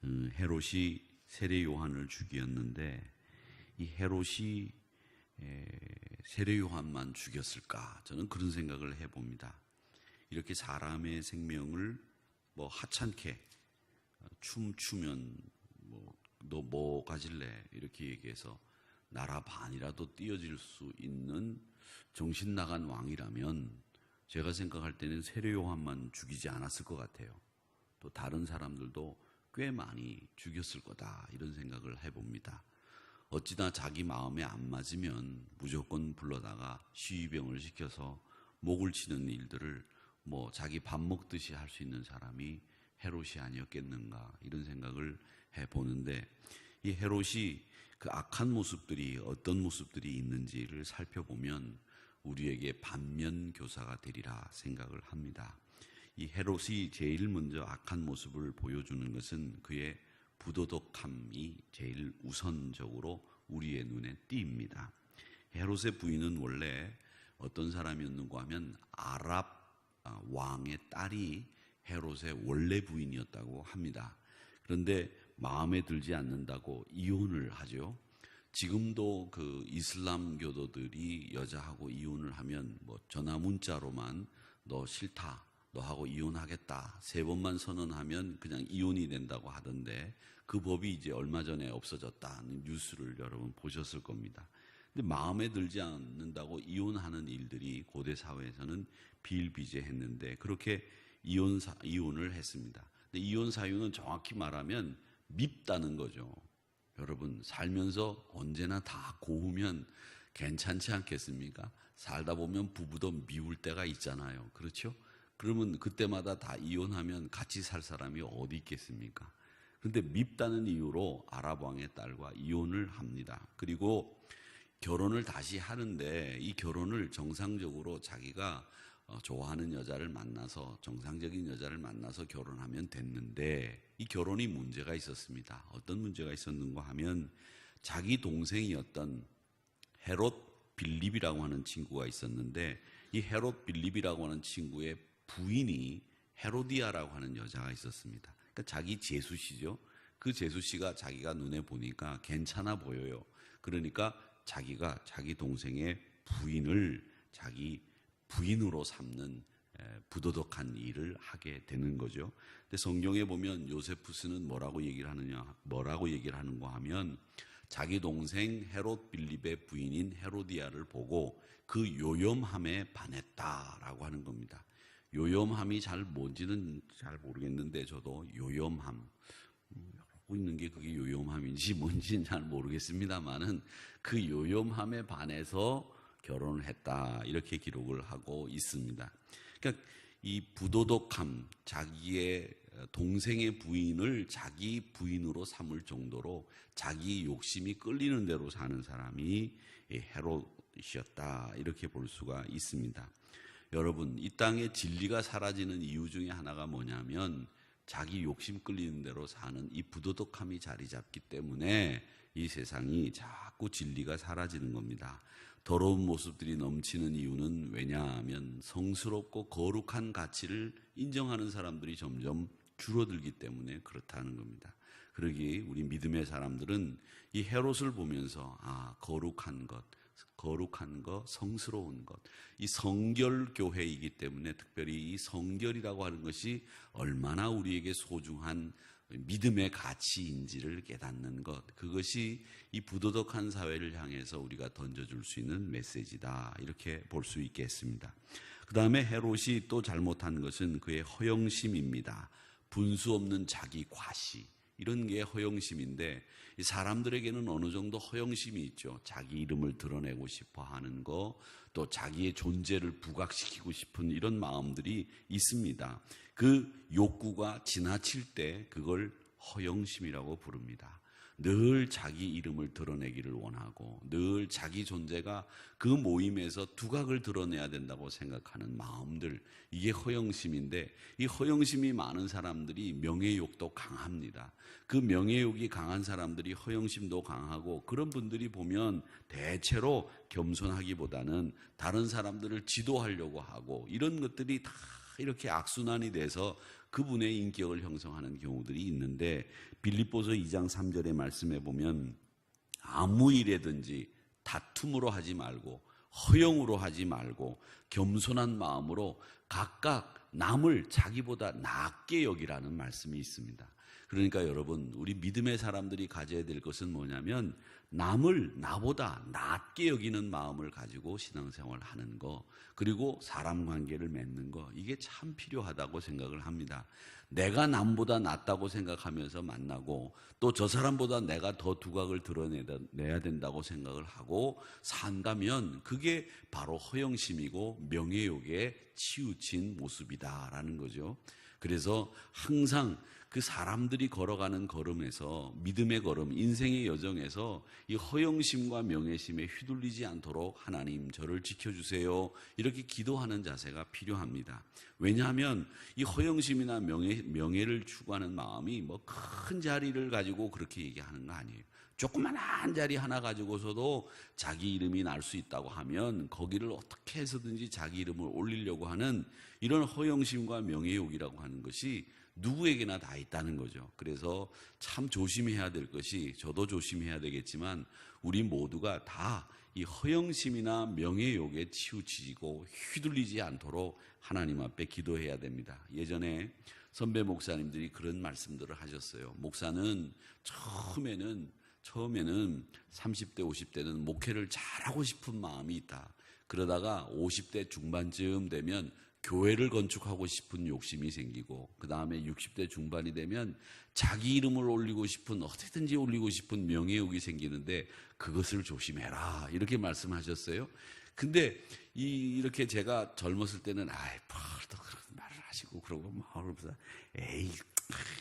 헤롯이 세례 요한을 죽였는데 이 헤롯이 세례 요한만 죽였을까? 저는 그런 생각을 해봅니다. 이렇게 사람의 생명을 뭐 하찮게 춤추면 너 뭐 가질래? 이렇게 얘기해서 나라 반이라도 띄어질 수 있는 정신 나간 왕이라면 제가 생각할 때는 세례 요한만 죽이지 않았을 것 같아요. 또 다른 사람들도 꽤 많이 죽였을 거다 이런 생각을 해봅니다. 어찌나 자기 마음에 안 맞으면 무조건 불러다가 시위병을 시켜서 목을 치는 일들을 뭐 자기 밥 먹듯이 할 수 있는 사람이 헤롯이 아니었겠는가 이런 생각을 해보는데, 이 헤롯이 그 악한 모습들이 어떤 모습들이 있는지를 살펴보면 우리에게 반면 교사가 되리라 생각을 합니다. 이 헤롯이 제일 먼저 악한 모습을 보여주는 것은 그의 부도덕함이 제일 우선적으로 우리의 눈에 띕니다. 헤롯의 부인은 원래 어떤 사람이었는가 하면 아랍 왕의 딸이 헤롯의 원래 부인이었다고 합니다. 그런데 마음에 들지 않는다고 이혼을 하죠. 지금도 그 이슬람 교도들이 여자하고 이혼을 하면 뭐 전화 문자로만 너 싫다, 너하고 이혼하겠다 3번만 선언하면 그냥 이혼이 된다고 하던데, 그 법이 이제 얼마 전에 없어졌다는 뉴스를 여러분 보셨을 겁니다. 근데 마음에 들지 않는다고 이혼하는 일들이 고대 사회에서는 비일비재했는데 그렇게 이혼을 했습니다. 근데 이혼 사유는 정확히 말하면 밉다는 거죠. 여러분 살면서 언제나 다 고우면 괜찮지 않겠습니까? 살다 보면 부부도 미울 때가 있잖아요. 그렇죠? 그러면 그때마다 다 이혼하면 같이 살 사람이 어디 있겠습니까? 그런데 밉다는 이유로 아랍 왕의 딸과 이혼을 합니다. 그리고 결혼을 다시 하는데 이 결혼을 정상적으로 자기가 좋아하는 여자를 만나서 정상적인 여자를 만나서 결혼하면 됐는데 이 결혼이 문제가 있었습니다. 어떤 문제가 있었는가 하면 자기 동생이었던 헤롯 빌립이라고 하는 친구가 있었는데 이 헤롯 빌립이라고 하는 친구의 부인이 헤로디아라고 하는 여자가 있었습니다. 그러니까 자기 제수씨죠. 그 제수씨가 자기가 눈에 보니까 괜찮아 보여요. 그러니까 자기가 자기 동생의 부인을 자기 부인으로 삼는 부도덕한 일을 하게 되는 거죠. 근데 성경에 보면 요세푸스는 뭐라고 얘기를 하는가 하면 자기 동생 헤롯 빌립의 부인인 헤로디아를 보고 그 요염함에 반했다라고 하는 겁니다. 요염함이 뭔지는 잘 모르겠는데 저도 요염함 하고 있는 게 그게 요염함인지 뭔지는 잘 모르겠습니다만은 그 요염함에 반해서 결혼을 했다 이렇게 기록을 하고 있습니다. 그러니까 이 부도덕함, 자기의 동생의 부인을 자기 부인으로 삼을 정도로 자기 욕심이 끌리는 대로 사는 사람이 헤롯이었다 이렇게 볼 수가 있습니다. 여러분 이 땅에 진리가 사라지는 이유 중에 하나가 뭐냐면 자기 욕심 끌리는 대로 사는 이 부도덕함이 자리 잡기 때문에 이 세상이 자꾸 진리가 사라지는 겁니다. 더러운 모습들이 넘치는 이유는 왜냐하면 성스럽고 거룩한 가치를 인정하는 사람들이 점점 줄어들기 때문에 그렇다는 겁니다. 그러기 우리 믿음의 사람들은 이 헤롯을 보면서 거룩한 것, 성스러운 것, 이 성결교회이기 때문에 특별히 이 성결이라고 하는 것이 얼마나 우리에게 소중한 믿음의 가치인지를 깨닫는 것, 그것이 이 부도덕한 사회를 향해서 우리가 던져줄 수 있는 메시지다 이렇게 볼 수 있겠습니다. 그 다음에 헤롯이 또 잘못한 것은 그의 허영심입니다. 분수 없는 자기 과시, 이런 게 허영심인데 사람들에게는 어느 정도 허영심이 있죠. 자기 이름을 드러내고 싶어 하는 거, 또 자기의 존재를 부각시키고 싶은 이런 마음들이 있습니다. 그 욕구가 지나칠 때 그걸 허영심이라고 부릅니다. 늘 자기 이름을 드러내기를 원하고 늘 자기 존재가 그 모임에서 두각을 드러내야 된다고 생각하는 마음들, 이게 허영심인데 이 허영심이 많은 사람들이 명예욕도 강합니다. 그 명예욕이 강한 사람들이 허영심도 강하고 그런 분들이 보면 대체로 겸손하기보다는 다른 사람들을 지도하려고 하고 이런 것들이 다 이렇게 악순환이 돼서 그분의 인격을 형성하는 경우들이 있는데, 빌립보서 2장 3절의 말씀에 보면 아무 일에든지 다툼으로 하지 말고 허영으로 하지 말고 겸손한 마음으로 각각 남을 자기보다 낫게 여기라는 말씀이 있습니다. 그러니까 여러분, 우리 믿음의 사람들이 가져야 될 것은 뭐냐면 남을 나보다 낫게 여기는 마음을 가지고 신앙생활을 하는 거, 그리고 사람 관계를 맺는 거, 이게 참 필요하다고 생각을 합니다. 내가 남보다 낫다고 생각하면서 만나고 또 저 사람보다 내가 더 두각을 드러내야 된다고 생각을 하고 산다면 그게 바로 허영심이고 명예욕에 치우친 모습이다라는 거죠. 그래서 항상 그 사람들이 걸어가는 걸음에서, 믿음의 걸음, 인생의 여정에서 이 허영심과 명예심에 휘둘리지 않도록 하나님 저를 지켜주세요, 이렇게 기도하는 자세가 필요합니다. 왜냐하면 이 허영심이나 명예를 추구하는 마음이 뭐 큰 자리를 가지고 그렇게 얘기하는 거 아니에요. 조그만한 자리 하나 가지고서도 자기 이름이 날 수 있다고 하면 거기를 어떻게 해서든지 자기 이름을 올리려고 하는 이런 허영심과 명예욕이라고 하는 것이 누구에게나 다 있다는 거죠. 그래서 참 조심해야 될 것이, 저도 조심해야 되겠지만 우리 모두가 다 이 허영심이나 명예욕에 치우치고 휘둘리지 않도록 하나님 앞에 기도해야 됩니다. 예전에 선배 목사님들이 그런 말씀들을 하셨어요. 목사는 처음에는 30대, 50대는 목회를 잘하고 싶은 마음이 있다. 그러다가 50대 중반쯤 되면 교회를 건축하고 싶은 욕심이 생기고, 그 다음에 60대 중반이 되면 자기 이름을 올리고 싶은, 어떻게든지 올리고 싶은 명예욕이 생기는데 그것을 조심해라, 이렇게 말씀하셨어요. 근데 이렇게 제가 젊었을 때는 또 그런 말을 하시고 그러고 막 에이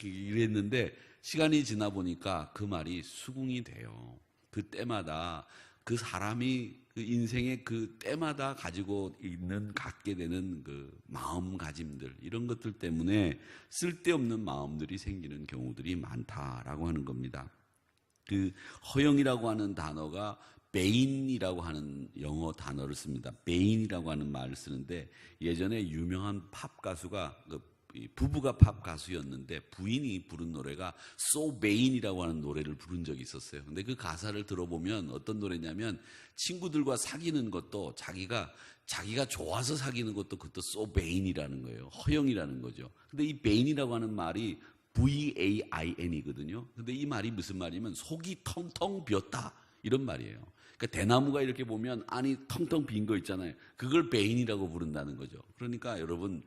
이랬는데, 시간이 지나 보니까 그 말이 수긍이 돼요. 그 때마다 그 사람이 그 인생의 그 때마다 가지고 있는, 갖게 되는 그 마음가짐들, 이런 것들 때문에 쓸데없는 마음들이 생기는 경우들이 많다라고 하는 겁니다. 그 허영이라고 하는 단어가 베인이라고 하는 영어 단어를 씁니다. 베인이라고 하는 말을 쓰는데, 예전에 유명한 팝 가수가, 부부가 팝 가수였는데 부인이 부른 노래가 So Vain이라고 하는 노래를 부른 적이 있었어요. 근데 그 가사를 들어보면 어떤 노래냐면, 친구들과 사귀는 것도 자기가 좋아서 사귀는 것도 그것도 So Vain이라는 거예요. 허영이라는 거죠. 근데 이 Vain이라고 하는 말이 VAIN이거든요. 근데 이 말이 무슨 말이면 속이 텅텅 비었다, 이런 말이에요. 그러니까 대나무가 이렇게 보면 안이 텅텅 빈 거 있잖아요. 그걸 베인이라고 부른다는 거죠. 그러니까 여러분,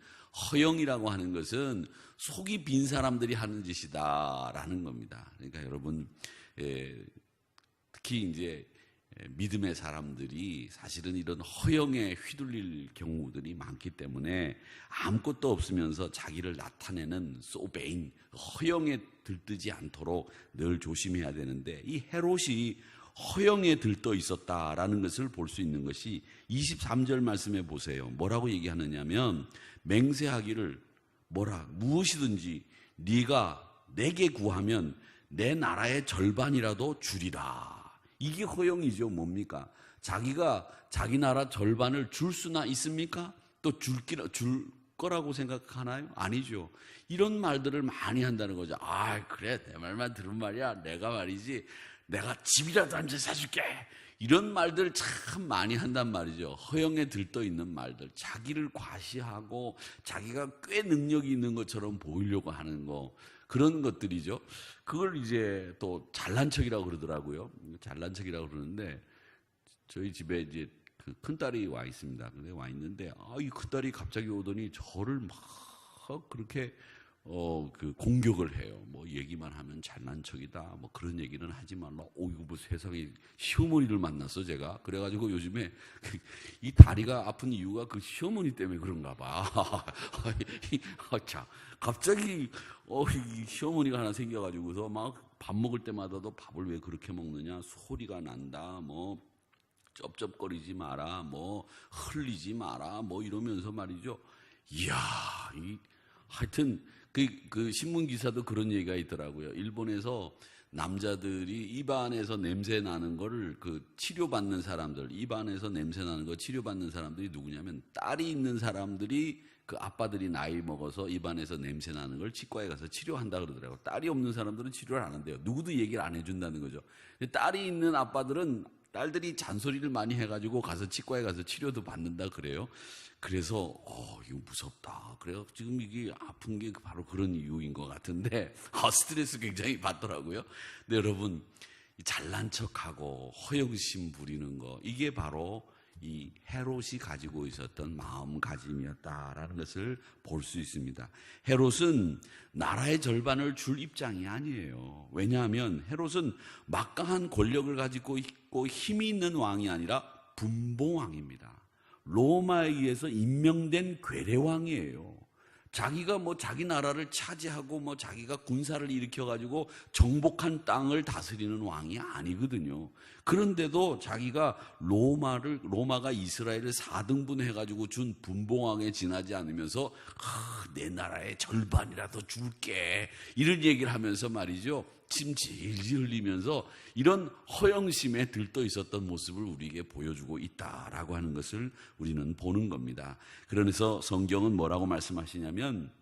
허영이라고 하는 것은 속이 빈 사람들이 하는 짓이다라는 겁니다. 그러니까 여러분, 특히 이제 믿음의 사람들이 사실은 이런 허영에 휘둘릴 경우들이 많기 때문에 아무것도 없으면서 자기를 나타내는 소베인, 허영에 들뜨지 않도록 늘 조심해야 되는데, 이 헤롯이 허영에 들떠 있었다라는 것을 볼 수 있는 것이 23절 말씀에 보세요. 뭐라고 얘기하느냐면, 맹세하기를 무엇이든지 네가 내게 구하면 내 나라의 절반이라도 주리라. 이게 허영이죠. 뭡니까? 자기가 자기 나라 절반을 줄 수나 있습니까? 또 줄 거라고 생각하나요? 아니죠. 이런 말들을 많이 한다는 거죠. 그래, 내 말만 들은 말이야. 내가 집이라도 한 채 사줄게. 이런 말들 참 많이 한단 말이죠. 허영에 들떠 있는 말들, 자기를 과시하고 자기가 꽤 능력이 있는 것처럼 보이려고 하는 거, 그런 것들이죠. 그걸 이제 또 잘난 척이라고 그러더라고요. 잘난 척이라고 그러는데, 저희 집에 이제 그 큰딸이 와 있습니다. 근데 와 있는데, 이 큰딸이 갑자기 오더니 저를 막 그렇게 그 공격을 해요. 뭐 얘기만 하면 잘난 척이다, 뭐 그런 얘기는 하지 말라. 이거 뭐 세상에 시어머니를 만났어 제가. 그래가지고 요즘에 이 다리가 아픈 이유가 그 시어머니 때문에 그런가 봐. 자, 갑자기 이 시어머니가 하나 생겨가지고서 막 밥 먹을 때마다도 밥을 왜 그렇게 먹느냐, 소리가 난다, 뭐 쩝쩝거리지 마라, 뭐 흘리지 마라, 뭐 이러면서 말이죠. 이야, 하여튼 그 신문 기사도 그런 얘기가 있더라고요. 일본에서 남자들이 입안에서 냄새 나는 거를 치료받는 사람들, 입안에서 냄새 나는 거 치료받는 사람들이 누구냐면 딸이 있는 사람들이 아빠들이 나이 먹어서 입안에서 냄새 나는 걸 치과에 가서 치료한다 그러더라고요. 딸이 없는 사람들은 치료를 안 한대요. 누구도 얘기를 안 해준다는 거죠. 딸이 있는 아빠들은 딸들이 잔소리를 많이 해가지고 가서 치과에 가서 치료도 받는다 그래요. 그래서 이거 무섭다. 그래요. 지금 이게 아픈 게 바로 그런 이유인 것 같은데 스트레스 굉장히 받더라고요. 근데 여러분, 잘난 척하고 허영심 부리는 거, 이게 바로 이 헤롯이 가지고 있었던 마음가짐이었다라는 것을 볼 수 있습니다. 헤롯은 나라의 절반을 줄 입장이 아니에요. 왜냐하면 헤롯은 막강한 권력을 가지고 있고 힘이 있는 왕이 아니라 분봉왕입니다. 로마에 의해서 임명된 괴뢰왕이에요. 자기가 자기 나라를 차지하고 자기가 군사를 일으켜가지고 정복한 땅을 다스리는 왕이 아니거든요. 그런데도 자기가 로마가 이스라엘을 4등분 해가지고 준 분봉왕에 지나지 않으면서 내 나라의 절반이라도 줄게, 이런 얘기를 하면서 말이죠, 침 질질 흘리면서 이런 허영심에 들떠 있었던 모습을 우리에게 보여주고 있다라고 하는 것을 우리는 보는 겁니다. 그래서 성경은 뭐라고 말씀하시냐면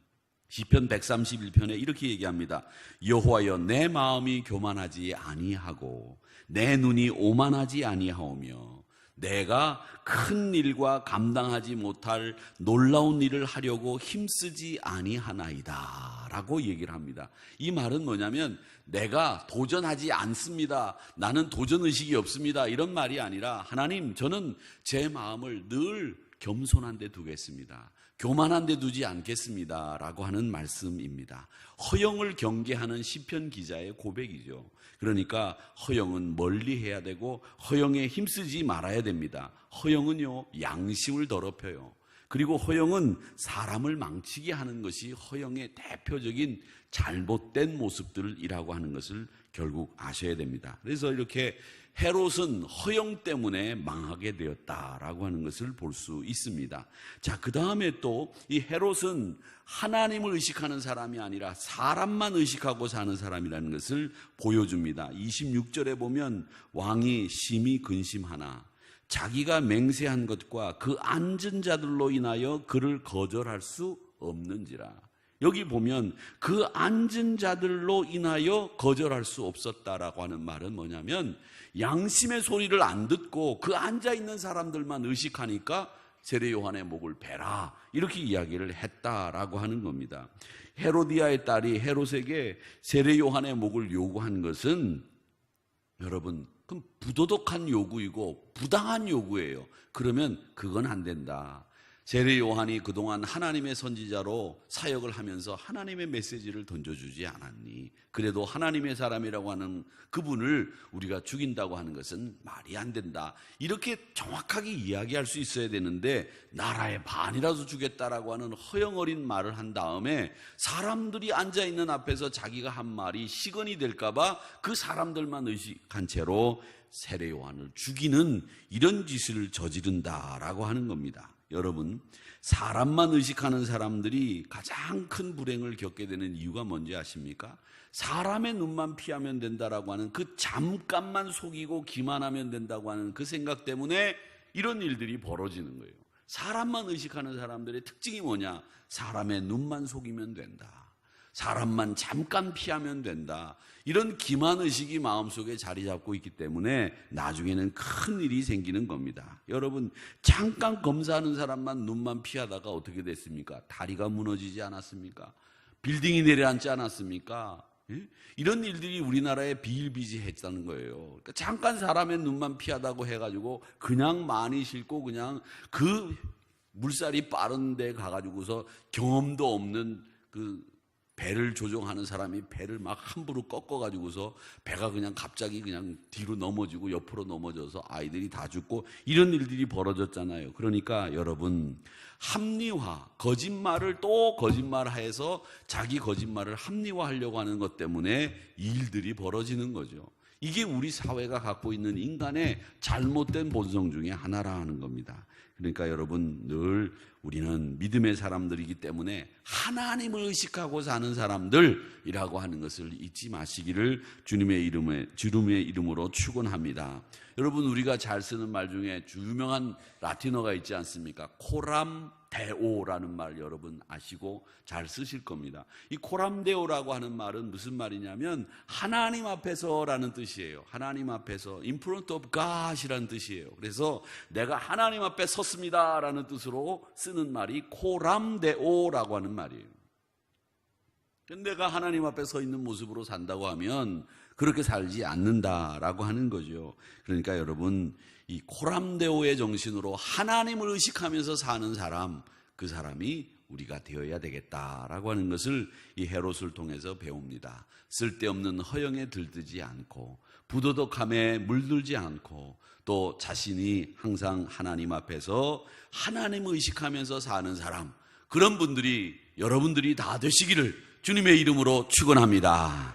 시편 131편에 이렇게 얘기합니다. 여호와여, 내 마음이 교만하지 아니하고 내 눈이 오만하지 아니하오며 내가 큰 일과 감당하지 못할 놀라운 일을 하려고 힘쓰지 아니하나이다 라고 얘기를 합니다. 이 말은 뭐냐면 내가 도전하지 않습니다, 나는 도전의식이 없습니다, 이런 말이 아니라 하나님, 저는 제 마음을 늘 겸손한 데 두겠습니다, 교만한 데 두지 않겠습니다 라고 하는 말씀입니다. 허영을 경계하는 시편 기자의 고백이죠. 그러니까 허영은 멀리 해야 되고 허영에 힘쓰지 말아야 됩니다. 허영은요, 양심을 더럽혀요. 그리고 허영은 사람을 망치게 하는 것이 허영의 대표적인 잘못된 모습들이라고 하는 것을 결국 아셔야 됩니다. 그래서 이렇게 헤롯은 허영 때문에 망하게 되었다라고 하는 것을 볼 수 있습니다. 자, 그 다음에 또 이 헤롯은 하나님을 의식하는 사람이 아니라 사람만 의식하고 사는 사람이라는 것을 보여줍니다. 26절에 보면 왕이 심히 근심하나 자기가 맹세한 것과 그 앉은 자들로 인하여 그를 거절할 수 없는지라. 여기 보면 그 앉은 자들로 인하여 거절할 수 없었다라고 하는 말은 뭐냐면 양심의 소리를 안 듣고 그 앉아있는 사람들만 의식하니까 세례 요한의 목을 베라, 이렇게 이야기를 했다라고 하는 겁니다. 헤로디아의 딸이 헤롯에게 세례 요한의 목을 요구한 것은 여러분, 그럼 부도덕한 요구이고 부당한 요구예요. 그러면 그건 안 된다. 세례 요한이 그동안 하나님의 선지자로 사역을 하면서 하나님의 메시지를 던져주지 않았니? 그래도 하나님의 사람이라고 하는 그분을 우리가 죽인다고 하는 것은 말이 안 된다. 이렇게 정확하게 이야기할 수 있어야 되는데 나라의 반이라도 주겠다라고 하는 허영어린 말을 한 다음에 사람들이 앉아있는 앞에서 자기가 한 말이 시건이 될까 봐 그 사람들만 의식한 채로 세례 요한을 죽이는 이런 짓을 저지른다라고 하는 겁니다. 여러분, 사람만 의식하는 사람들이 가장 큰 불행을 겪게 되는 이유가 뭔지 아십니까? 사람의 눈만 피하면 된다라고 하는 그 잠깐만 속이고 기만하면 된다고 하는 그 생각 때문에 이런 일들이 벌어지는 거예요. 사람만 의식하는 사람들의 특징이 뭐냐? 사람의 눈만 속이면 된다, 사람만 잠깐 피하면 된다, 이런 기만의식이 마음속에 자리 잡고 있기 때문에 나중에는 큰 일이 생기는 겁니다. 여러분, 잠깐 검사하는 사람만 눈만 피하다가 어떻게 됐습니까? 다리가 무너지지 않았습니까? 빌딩이 내려앉지 않았습니까? 예? 이런 일들이 우리나라에 비일비재했다는 거예요. 그러니까 잠깐 사람의 눈만 피하다고 해가지고 그냥 많이 싣고 그냥 그 물살이 빠른 데 가가지고서 경험도 없는 그 배를 조종하는 사람이 배를 막 함부로 꺾어가지고서 배가 그냥 갑자기 그냥 뒤로 넘어지고 옆으로 넘어져서 아이들이 다 죽고 이런 일들이 벌어졌잖아요. 그러니까 여러분, 합리화, 거짓말을 또 거짓말해서 자기 거짓말을 합리화하려고 하는 것 때문에 일들이 벌어지는 거죠. 이게 우리 사회가 갖고 있는 인간의 잘못된 본성 중에 하나라 하는 겁니다. 그러니까 여러분, 늘 우리는 믿음의 사람들이기 때문에 하나님을 의식하고 사는 사람들이라고 하는 것을 잊지 마시기를 주님의 이름으로 축원합니다. 여러분, 우리가 잘 쓰는 말 중에 유명한 라틴어가 있지 않습니까? 코람 데오라는 말 여러분 아시고 잘 쓰실 겁니다. 이 코람 데오라고 하는 말은 무슨 말이냐면 하나님 앞에서라는 뜻이에요. 하나님 앞에서, in front of God이라는 뜻이에요. 그래서 내가 하나님 앞에 섰습니다라는 뜻으로 쓰는 말이 코람 데오라고 하는 말이에요. 내가 하나님 앞에 서 있는 모습으로 산다고 하면 그렇게 살지 않는다라고 하는 거죠. 그러니까 여러분, 이 코람데오의 정신으로 하나님을 의식하면서 사는 사람, 그 사람이 우리가 되어야 되겠다라고 하는 것을 이 헤롯을 통해서 배웁니다. 쓸데없는 허영에 들뜨지 않고 부도덕함에 물들지 않고 또 자신이 항상 하나님 앞에서 하나님을 의식하면서 사는 사람, 그런 분들이 여러분들이 다 되시기를 주님의 이름으로 축원합니다.